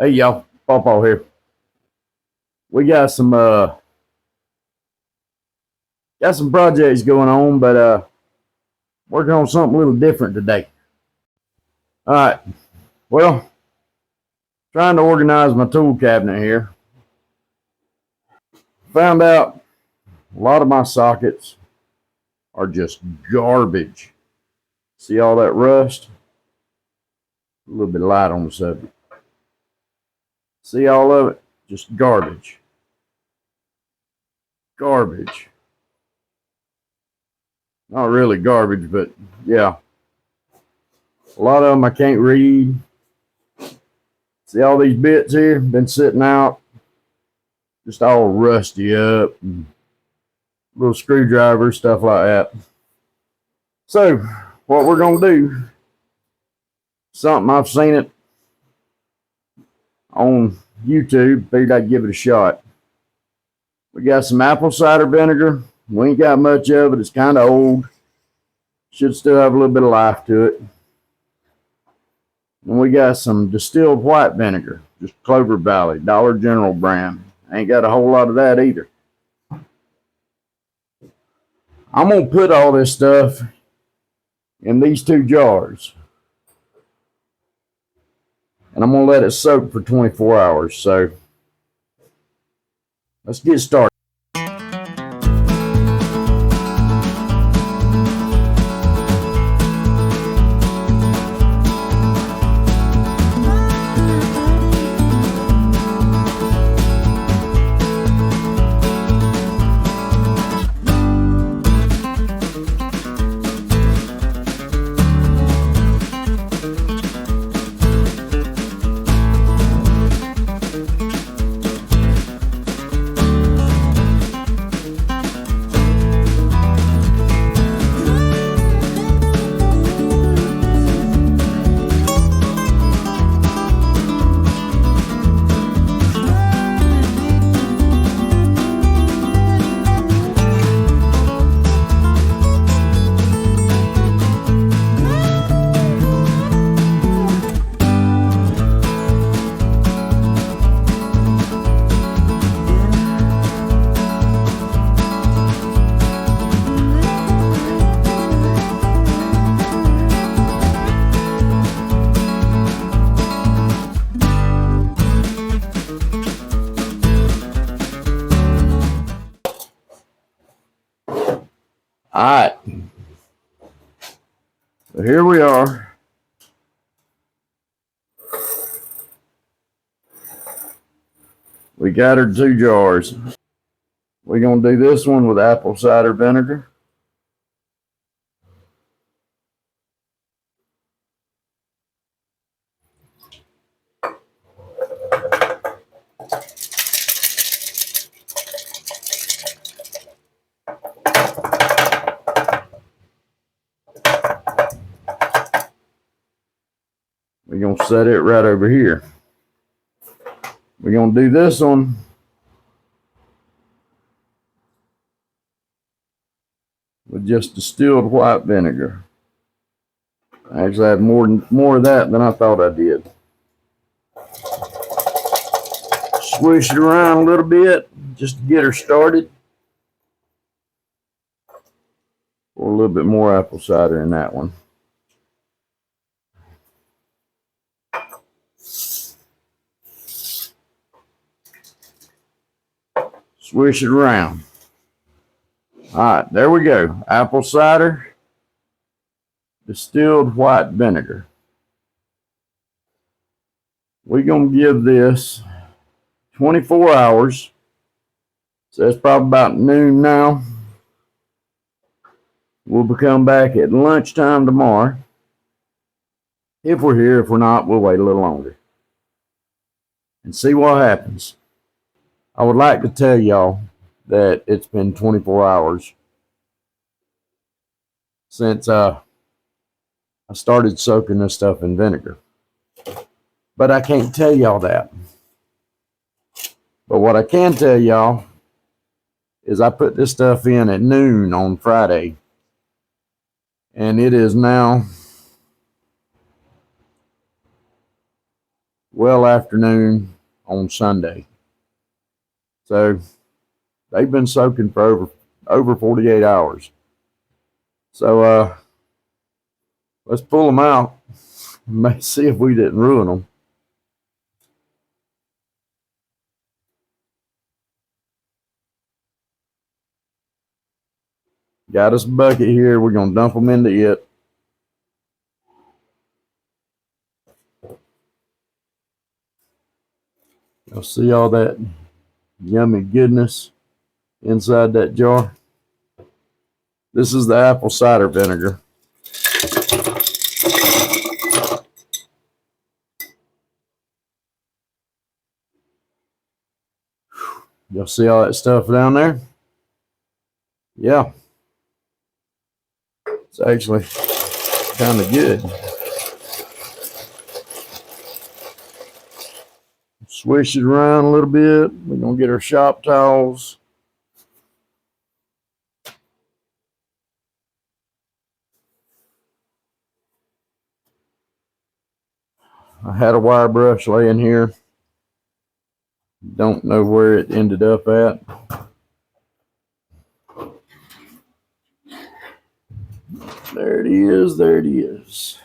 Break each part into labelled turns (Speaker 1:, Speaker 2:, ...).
Speaker 1: Hey y'all, Pawpaw here. We got some projects going on, but working on something a little different today. All right. Well, trying to organize my tool cabinet here. Found out a lot of my sockets are just garbage. See all that rust? A little bit light on the subject. See all of it? Just garbage. Garbage. Not really garbage, but yeah. A lot of them I can't read. See all these bits here? Been sitting out. Just all rusty up. And little screwdrivers, stuff like that. So, what we're going to do, something I've seen it on YouTube, figured I'd give it a shot. We got some apple cider vinegar. We ain't got much of it. It's kind of old. Should still have a little bit of life to it. And we got some distilled white vinegar, just Clover Valley, Dollar General brand. Ain't got a whole lot of that either. I'm going to put all this stuff in these two jars. And I'm going to let it soak for 24 hours. So let's get started. All right. So here we are. We got our two jars. We're going to do this one with apple cider vinegar. We're going to set it right over here. We're going to do this one with just distilled white vinegar. I actually had more of that than I thought I did. Swish it around a little bit just to get her started. Pour a little bit more apple cider in that one. Swish it around. All right, there we go. Apple cider, distilled white vinegar. We're going to give this 24 hours. So it's probably about noon now. We'll be coming back at lunchtime tomorrow. If we're here, if we're not, we'll wait a little longer and see what happens. I would like to tell y'all that it's been 24 hours since I started soaking this stuff in vinegar. But I can't tell y'all that. But what I can tell y'all is I put this stuff in at noon on Friday. And it is now well afternoon on Sunday. So they've been soaking for over 48 hours. So let's pull them out and see if we didn't ruin them. Got us a bucket here. We're going to dump them into it. You'll see all that yummy goodness inside that jar. This is the apple cider vinegar. You'll see all that stuff down there? Yeah. It's actually kind of good. Swish it around a little bit. We're going to get our shop towels. I had a wire brush laying here. Don't know where it ended up at. There it is. There it is.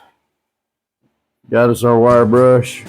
Speaker 1: Got us our wire brush.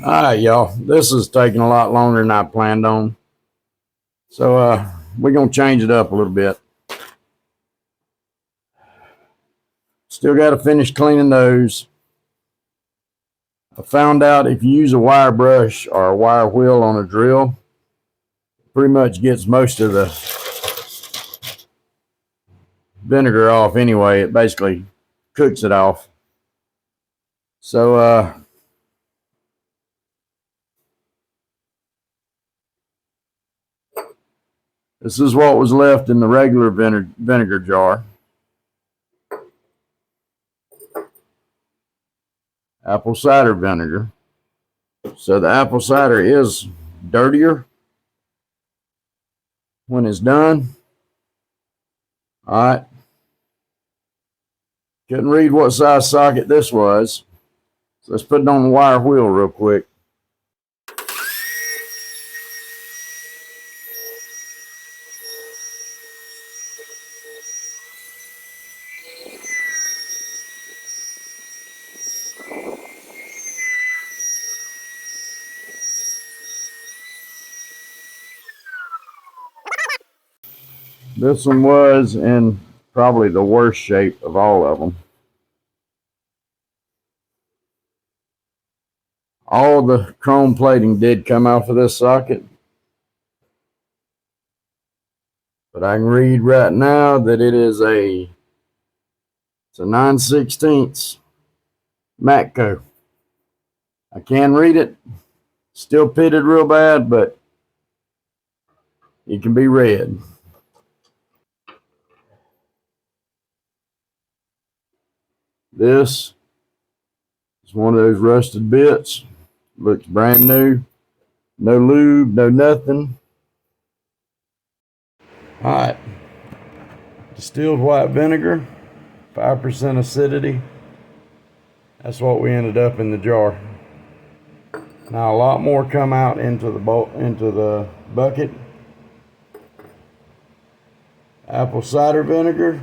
Speaker 1: All right, y'all. This is taking a lot longer than I planned on. So we're going to change it up a little bit. Still got to finish cleaning those. I found out if you use a wire brush or a wire wheel on a drill, it pretty much gets most of the vinegar off anyway. It basically cooks it off. So this is what was left in the regular vinegar jar. Apple cider vinegar. So the apple cider is dirtier when it's done. All right. Couldn't read what size socket this was. So let's put it on the wire wheel real quick. This one was in probably the worst shape of all of them. All the chrome plating did come off of this socket. But I can read right now that it's a 9/16 Matco. I can read it. Still pitted real bad, but it can be read. This is one of those rusted bits. Looks brand new. No lube, no nothing. All right. Distilled white vinegar, 5% acidity. That's what we ended up in the jar. Now a lot more come out into the bucket. Apple cider vinegar.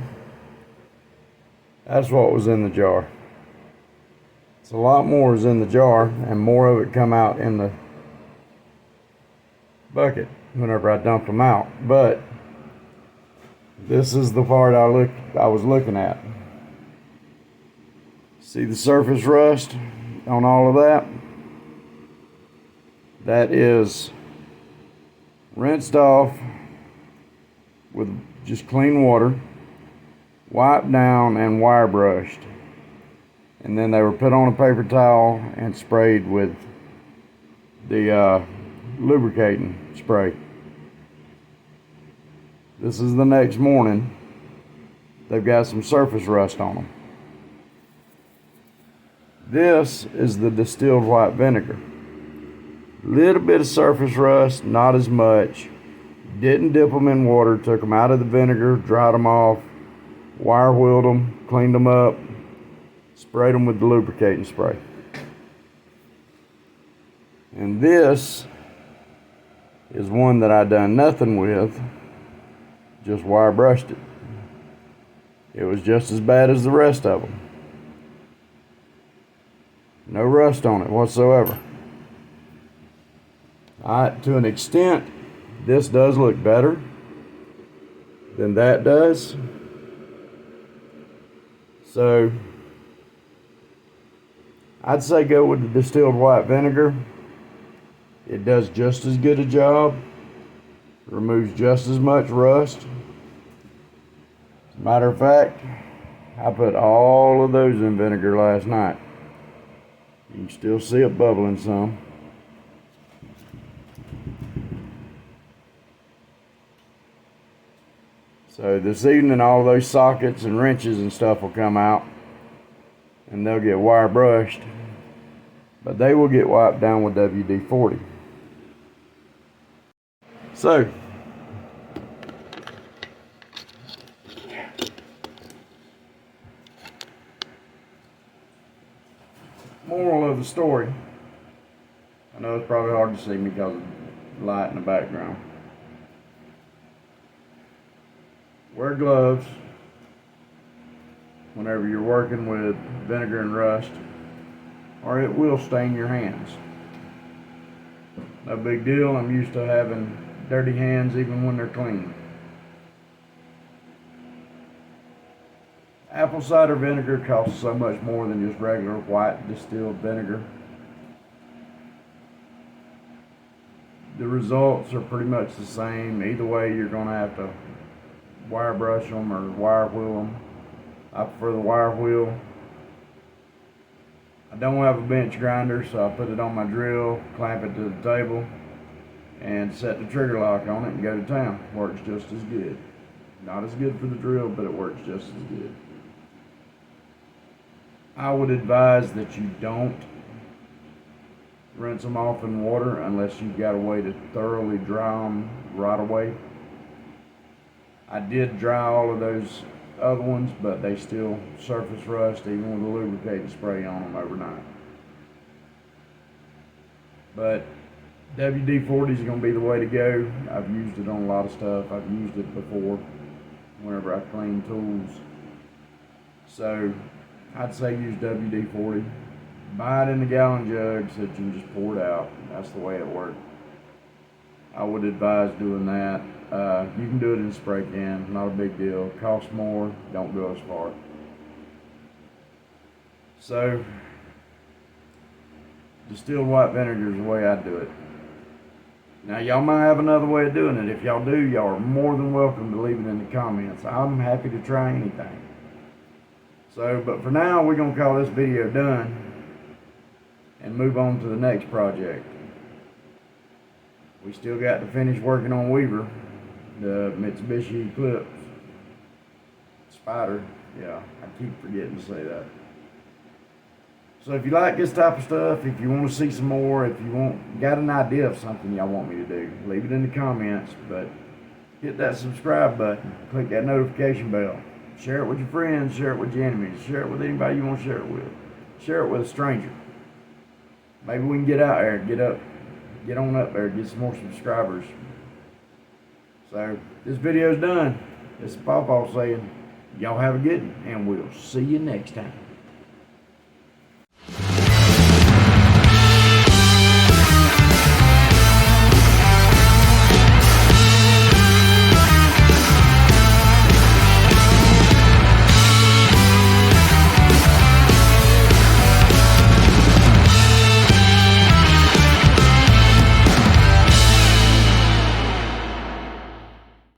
Speaker 1: That's what was in the jar. So a lot more is in the jar, and more of it come out in the bucket whenever I dumped them out. But this is the part I was looking at. See the surface rust on all of that? That is rinsed off with just clean water, wiped down and wire brushed. And then they were put on a paper towel and sprayed with the lubricating spray. This is the next morning. They've got some surface rust on them. This is the distilled white vinegar. Little bit of surface rust, not as much. Didn't dip them in water, took them out of the vinegar, dried them off, wire wheeled them, cleaned them up, sprayed them with the lubricating spray. And this is one that I done nothing with, just wire brushed it. It was just as bad as the rest of them. No rust on it whatsoever. To an extent, this does look better than that does. So I'd say go with the distilled white vinegar. It does just as good a job. Removes just as much rust. As a matter of fact, I put all of those in vinegar last night. You can still see it bubbling some. So this evening all those sockets and wrenches and stuff will come out and they'll get wire brushed, but they will get wiped down with WD-40. So moral of the story, I know it's probably hard to see me because of the light in the background. Wear gloves whenever you're working with vinegar and rust, or it will stain your hands. No big deal, I'm used to having dirty hands even when they're clean. Apple cider vinegar costs so much more than just regular white distilled vinegar. The results are pretty much the same. Either way, you're going to have to wire brush them or wire wheel them. I prefer the wire wheel. I don't have a bench grinder, so I put it on my drill, clamp it to the table, and set the trigger lock on it and go to town. Works just as good. Not as good for the drill, but it works just as good. I would advise that you don't rinse them off in water unless you've got a way to thoroughly dry them right away. I did dry all of those other ones, but they still surface rust even with the lubricating spray on them overnight. But WD-40 is going to be the way to go. I've used it on a lot of stuff. I've used it before whenever I clean tools. So I'd say use WD-40. Buy it in the gallon jug so that you can just pour it out. That's the way it works. I would advise doing that. You can do it in a spray can, not a big deal. Costs more, don't go as far. So, distilled white vinegar is the way I do it. Now, y'all might have another way of doing it. If y'all do, y'all are more than welcome to leave it in the comments. I'm happy to try anything. So, but for now, we're going to call this video done and move on to the next project. We still got to finish working on Weaver, the Mitsubishi Eclipse Spider. Yeah, I keep forgetting to say that. So if you like this type of stuff, if you want to see some more, if you got an idea of something y'all want me to do, leave it in the comments. But hit that subscribe button, click that notification bell, share it with your friends, share it with your enemies, share it with anybody you want to share it with. Share it with a stranger. Maybe we can get out there, get on up there, get some more subscribers. So this video's done. This is Paw saying, y'all have a good one, and we'll see you next time.